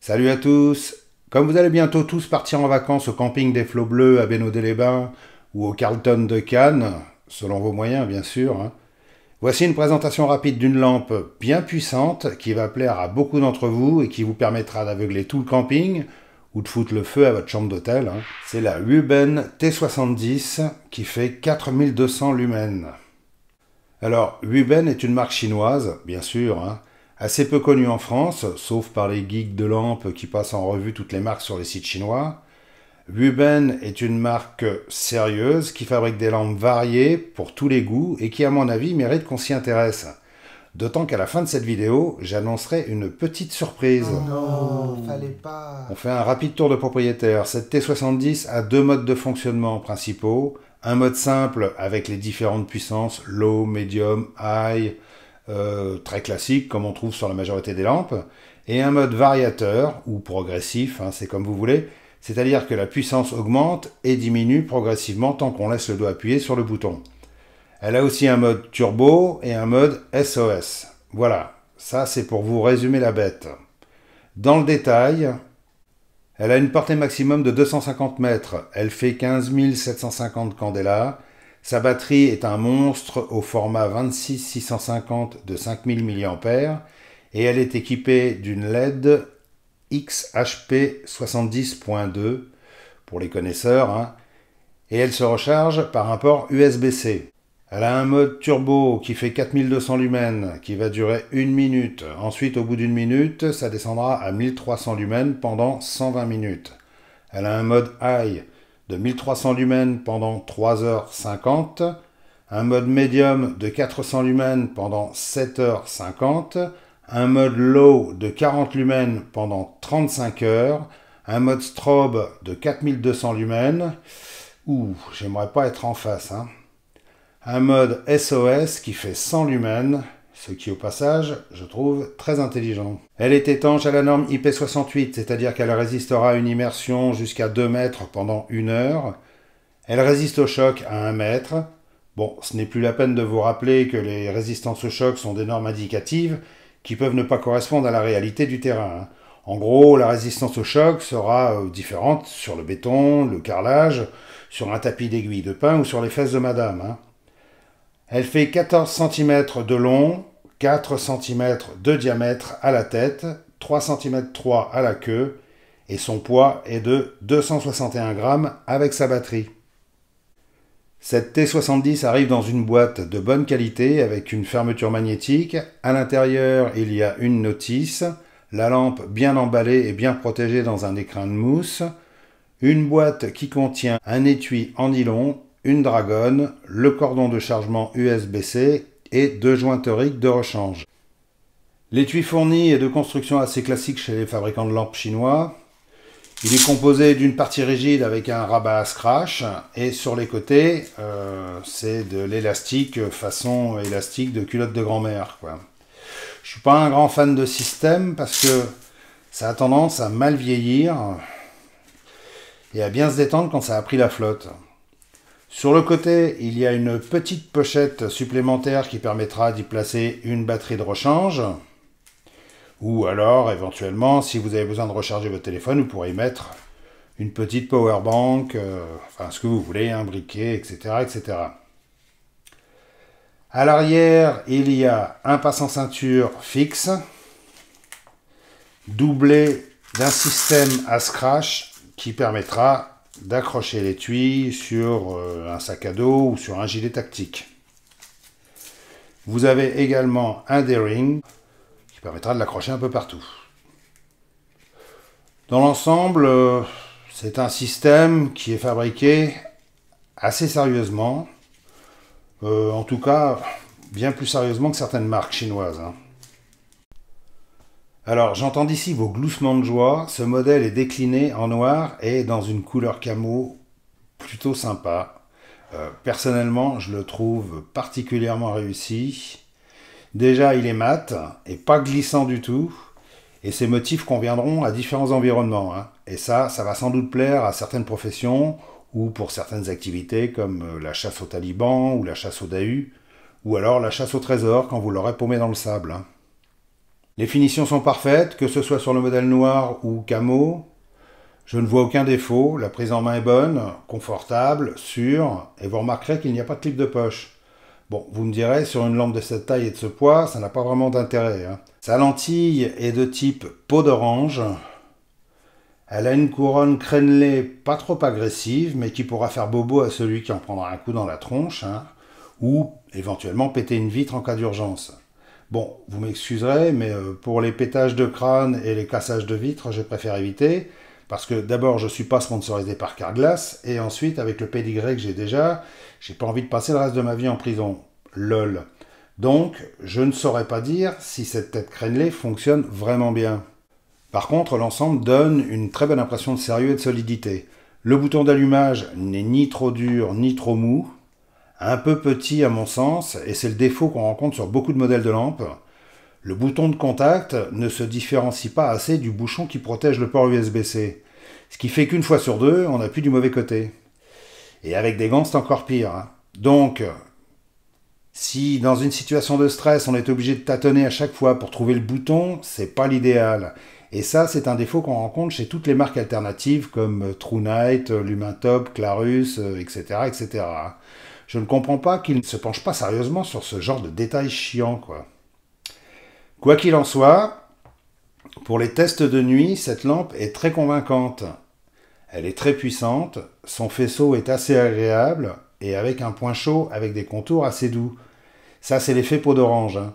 Salut à tous. Comme vous allez bientôt tous partir en vacances au camping des Flots Bleus à Bénodet-les-Bains ou au Carlton de Cannes, selon vos moyens bien sûr, voici une présentation rapide d'une lampe bien puissante qui va plaire à beaucoup d'entre vous et qui vous permettra d'aveugler tout le camping ou de foutre le feu à votre chambre d'hôtel. C'est la Ruben T70 qui fait 4200 lumens. Alors, Ruben est une marque chinoise, bien sûr, assez peu connue en France, sauf par les geeks de lampes qui passent en revue toutes les marques sur les sites chinois. Ruben est une marque sérieuse qui fabrique des lampes variées pour tous les goûts et qui, à mon avis, mérite qu'on s'y intéresse. D'autant qu'à la fin de cette vidéo, j'annoncerai une petite surprise. Oh non, fallait pas. On fait un rapide tour de propriétaire. Cette T70 a deux modes de fonctionnement principaux. Un mode simple avec les différentes puissances, low, medium, high, très classique comme on trouve sur la majorité des lampes. Et un mode variateur ou progressif, c'est comme vous voulez. C'est-à-dire que la puissance augmente et diminue progressivement tant qu'on laisse le doigt appuyé sur le bouton. Elle a aussi un mode turbo et un mode SOS. Voilà, ça c'est pour vous résumer la bête. Dans le détail, elle a une portée maximum de 250 mètres, elle fait 15 750 candela, sa batterie est un monstre au format 26650 de 5000 mAh et elle est équipée d'une LED XHP 70.2 pour les connaisseurs, et elle se recharge par un port USB-C. Elle a un mode turbo qui fait 4200 lumens, qui va durer 1 minute. Ensuite, au bout d'une minute, ça descendra à 1300 lumens pendant 120 minutes. Elle a un mode high de 1300 lumens pendant 3h50, un mode medium de 400 lumens pendant 7h50, un mode low de 40 lumens pendant 35 heures, un mode strobe de 4200 lumens. Ouh, j'aimerais pas être en face, Un mode SOS qui fait 100 lumens, ce qui au passage, je trouve très intelligent. Elle est étanche à la norme IP68, c'est-à-dire qu'elle résistera à une immersion jusqu'à 2 mètres pendant 1 heure. Elle résiste au choc à 1 mètre. Bon, ce n'est plus la peine de vous rappeler que les résistances au choc sont des normes indicatives qui peuvent ne pas correspondre à la réalité du terrain. En gros, la résistance au choc sera différente sur le béton, le carrelage, sur un tapis d'aiguille de pin ou sur les fesses de madame. Elle fait 14 cm de long, 4 cm de diamètre à la tête, 3 cm 3 à la queue, et son poids est de 261 grammes avec sa batterie. Cette T70 arrive dans une boîte de bonne qualité avec une fermeture magnétique. À l'intérieur, il y a une notice, la lampe bien emballée et bien protégée dans un écrin de mousse, une boîte qui contient un étui en nylon, une dragonne, le cordon de chargement USB-C et deux jointeriques de rechange. L'étui fourni est de construction assez classique chez les fabricants de lampes chinois. Il est composé d'une partie rigide avec un rabat à scratch et sur les côtés, c'est de l'élastique façon élastique de culotte de grand-mère. Je ne suis pas un grand fan de système parce que ça a tendance à mal vieillir et à bien se détendre quand ça a pris la flotte. Sur le côté, il y a une petite pochette supplémentaire qui permettra d'y placer une batterie de rechange. Ou alors, éventuellement, si vous avez besoin de recharger votre téléphone, vous pourrez y mettre une petite power bank, enfin ce que vous voulez, un briquet, etc., etc. À l'arrière, il y a un passe-en-ceinture fixe, doublé d'un système à scratch qui permettra d'accrocher l'étui sur un sac à dos ou sur un gilet tactique. Vous avez également un D-ring qui permettra de l'accrocher un peu partout. Dans l'ensemble, c'est un système qui est fabriqué assez sérieusement, en tout cas bien plus sérieusement que certaines marques chinoises. Alors, j'entends d'ici vos gloussements de joie. Ce modèle est décliné en noir et dans une couleur camo plutôt sympa. Personnellement, je le trouve particulièrement réussi. Déjà, il est mat et pas glissant du tout. Et ces motifs conviendront à différents environnements. Et ça va sans doute plaire à certaines professions ou pour certaines activités comme la chasse aux talibans ou la chasse au Dahu ou alors la chasse au trésor quand vous l'aurez paumé dans le sable. Les finitions sont parfaites, que ce soit sur le modèle noir ou camo. Je ne vois aucun défaut, la prise en main est bonne, confortable, sûre, et vous remarquerez qu'il n'y a pas de clip de poche. Bon, vous me direz, sur une lampe de cette taille et de ce poids, ça n'a pas vraiment d'intérêt, hein. Sa lentille est de type peau d'orange. Elle a une couronne crénelée pas trop agressive, mais qui pourra faire bobo à celui qui en prendra un coup dans la tronche, hein, ou éventuellement péter une vitre en cas d'urgence. Bon, vous m'excuserez, mais pour les pétages de crâne et les cassages de vitres, je préfère éviter, parce que d'abord, je ne suis pas sponsorisé par Carglass, et ensuite, avec le pédigré que j'ai déjà, j'ai pas envie de passer le reste de ma vie en prison. LOL. Donc, je ne saurais pas dire si cette tête crénelée fonctionne vraiment bien. Par contre, l'ensemble donne une très bonne impression de sérieux et de solidité. Le bouton d'allumage n'est ni trop dur ni trop mou, un peu petit à mon sens, et c'est le défaut qu'on rencontre sur beaucoup de modèles de lampes. Le bouton de contact ne se différencie pas assez du bouchon qui protège le port USB-C, ce qui fait qu'une fois sur deux, on appuie du mauvais côté. Et avec des gants, c'est encore pire, hein. Donc, si dans une situation de stress, on est obligé de tâtonner à chaque fois pour trouver le bouton, c'est pas l'idéal. Et ça, c'est un défaut qu'on rencontre chez toutes les marques alternatives comme TrueNight, Lumentop, Clarus, etc., etc. Je ne comprends pas qu'ils ne se penchent pas sérieusement sur ce genre de détails chiants, quoi. Quoi qu'il en soit, pour les tests de nuit, cette lampe est très convaincante. Elle est très puissante, son faisceau est assez agréable, et avec un point chaud avec des contours assez doux. Ça, c'est l'effet peau d'orange, hein.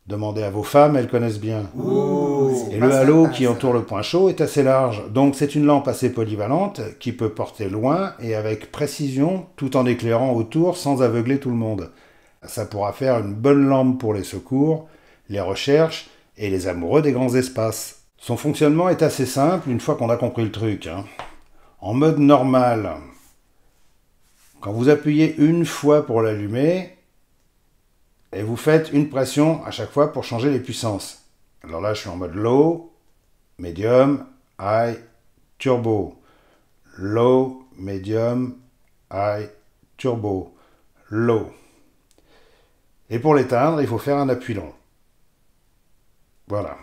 Demandez à vos femmes, elles connaissent bien. Ouh, Et le halo qui entoure le point chaud est assez large, donc c'est une lampe assez polyvalente qui peut porter loin et avec précision tout en éclairant autour sans aveugler tout le monde. Ça pourra faire une bonne lampe pour les secours, les recherches et les amoureux des grands espaces. Son fonctionnement est assez simple une fois qu'on a compris le truc, hein. En mode normal, quand vous appuyez une fois pour l'allumer, et vous faites une pression à chaque fois pour changer les puissances. Alors là, je suis en mode low, medium, high, turbo. Low, medium, high, turbo. Low. Et pour l'éteindre, il faut faire un appui long. Voilà.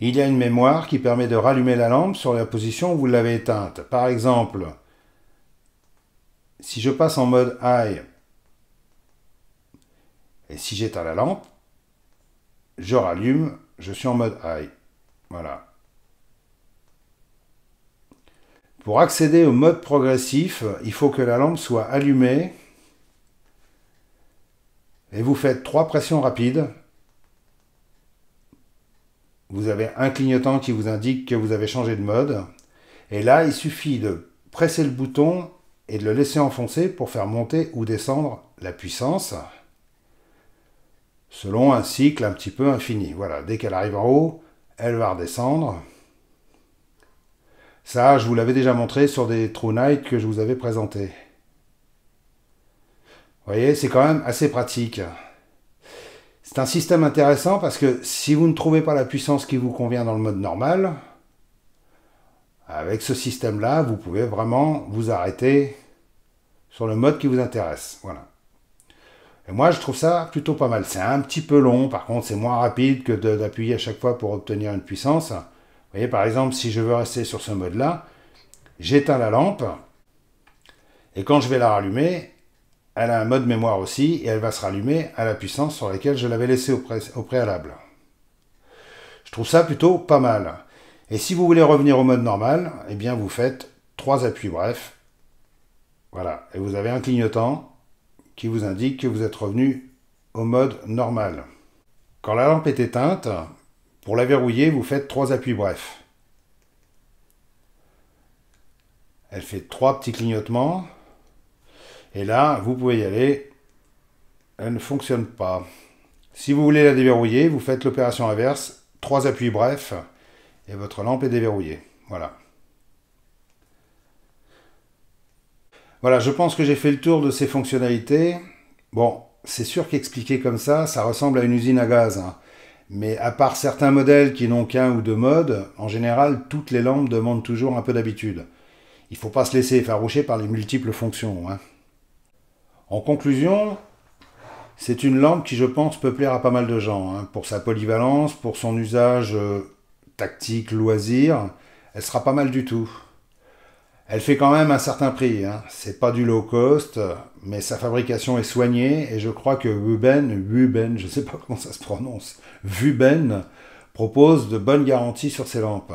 Il y a une mémoire qui permet de rallumer la lampe sur la position où vous l'avez éteinte. Par exemple, si je passe en mode high, et si j'éteins la lampe, je rallume, je suis en mode high. Voilà. Pour accéder au mode progressif, il faut que la lampe soit allumée et vous faites 3 pressions rapides. Vous avez un clignotant qui vous indique que vous avez changé de mode. Et là, il suffit de presser le bouton et de le laisser enfoncer pour faire monter ou descendre la puissance, selon un cycle un petit peu infini. Voilà, dès qu'elle arrive en haut, elle va redescendre. Ça, je vous l'avais déjà montré sur des TrueNight que je vous avais présentés. Vous voyez, c'est quand même assez pratique. C'est un système intéressant parce que si vous ne trouvez pas la puissance qui vous convient dans le mode normal, avec ce système-là, vous pouvez vraiment vous arrêter sur le mode qui vous intéresse. Voilà. Et moi, je trouve ça plutôt pas mal. C'est un petit peu long, par contre, c'est moins rapide que d'appuyer à chaque fois pour obtenir une puissance. Vous voyez, par exemple, si je veux rester sur ce mode-là, j'éteins la lampe, et quand je vais la rallumer, elle a un mode mémoire aussi, et elle va se rallumer à la puissance sur laquelle je l'avais laissée au préalable. Je trouve ça plutôt pas mal. Et si vous voulez revenir au mode normal, eh bien vous faites 3 appuis brefs. Voilà, et vous avez un clignotant qui vous indique que vous êtes revenu au mode normal. Quand la lampe est éteinte, pour la verrouiller, vous faites 3 appuis brefs. Elle fait 3 petits clignotements. Et là, vous pouvez y aller. Elle ne fonctionne pas. Si vous voulez la déverrouiller, vous faites l'opération inverse. 3 appuis brefs. Et votre lampe est déverrouillée. Voilà. Voilà, je pense que j'ai fait le tour de ces fonctionnalités. Bon, c'est sûr qu'expliqué comme ça ressemble à une usine à gaz, hein. Mais à part certains modèles qui n'ont qu'un ou deux modes, en général, toutes les lampes demandent toujours un peu d'habitude. Il ne faut pas se laisser effaroucher par les multiples fonctions, hein. En conclusion, C'est une lampe qui, je pense, peut plaire à pas mal de gens, hein, pour sa polyvalence, pour son usage tactique, loisir. Elle sera pas mal du tout. Elle fait quand même un certain prix, hein. C'est pas du low cost, mais sa fabrication est soignée et je crois que Wuben, je sais pas comment ça se prononce, Wuben propose de bonnes garanties sur ses lampes.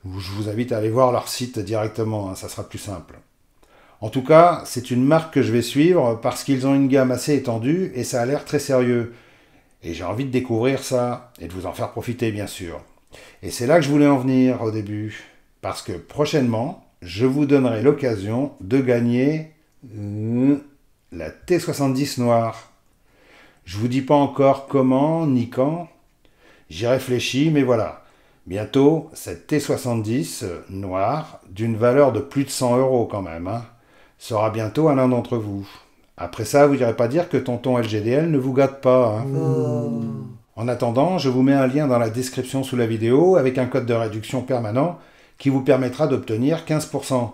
Je vous invite à aller voir leur site directement, hein, ça sera plus simple. En tout cas, c'est une marque que je vais suivre parce qu'ils ont une gamme assez étendue et ça a l'air très sérieux. Et j'ai envie de découvrir ça et de vous en faire profiter, bien sûr. Et c'est là que je voulais en venir au début. Parce que prochainement, je vous donnerai l'occasion de gagner la T70 noire. Je vous dis pas encore comment ni quand. J'y réfléchis, mais voilà. Bientôt, cette T70 noire, d'une valeur de plus de 100 € quand même, hein, sera bientôt à l'un d'entre vous. Après ça, vous n'irez pas dire que tonton LGDL ne vous gâte pas, hein. En attendant, je vous mets un lien dans la description sous la vidéo avec un code de réduction permanent qui vous permettra d'obtenir 15%.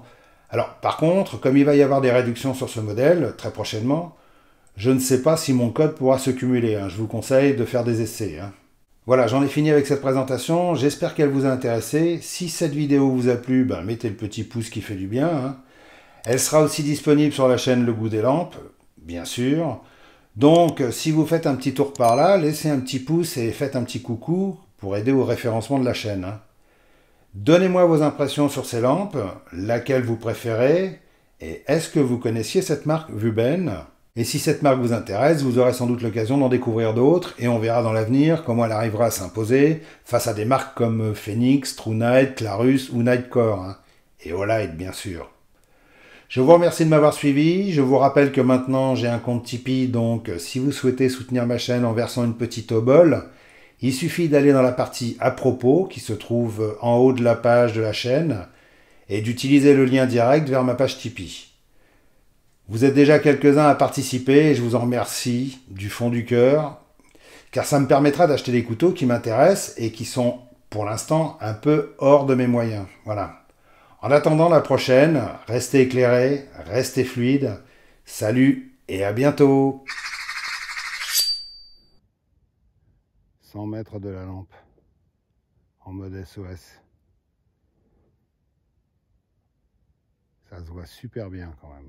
Alors, par contre, comme il va y avoir des réductions sur ce modèle très prochainement, je ne sais pas si mon code pourra se cumuler, hein. Je vous conseille de faire des essais, hein. Voilà, j'en ai fini avec cette présentation. J'espère qu'elle vous a intéressé. Si cette vidéo vous a plu, mettez le petit pouce qui fait du bien, hein. Elle sera aussi disponible sur la chaîne Le Goût des Lampes, bien sûr. Donc, si vous faites un petit tour par là, laissez un petit pouce et faites un petit coucou pour aider au référencement de la chaîne, hein. Donnez-moi vos impressions sur ces lampes, laquelle vous préférez, et est-ce que vous connaissiez cette marque Wuben? Et si cette marque vous intéresse, vous aurez sans doute l'occasion d'en découvrir d'autres, et on verra dans l'avenir comment elle arrivera à s'imposer face à des marques comme Phoenix, True Night, Clarus ou Nightcore, hein. Et Olight, bien sûr. Je vous remercie de m'avoir suivi. Je vous rappelle que maintenant j'ai un compte Tipeee, donc si vous souhaitez soutenir ma chaîne en versant une petite obole, il suffit d'aller dans la partie à propos qui se trouve en haut de la page de la chaîne et d'utiliser le lien direct vers ma page Tipeee. Vous êtes déjà quelques-uns à participer et je vous en remercie du fond du cœur, car ça me permettra d'acheter des couteaux qui m'intéressent et qui sont pour l'instant un peu hors de mes moyens. Voilà. En attendant la prochaine, restez éclairés, restez fluides. Salut et à bientôt. 100 mètres de la lampe en mode SOS. Ça se voit super bien quand même.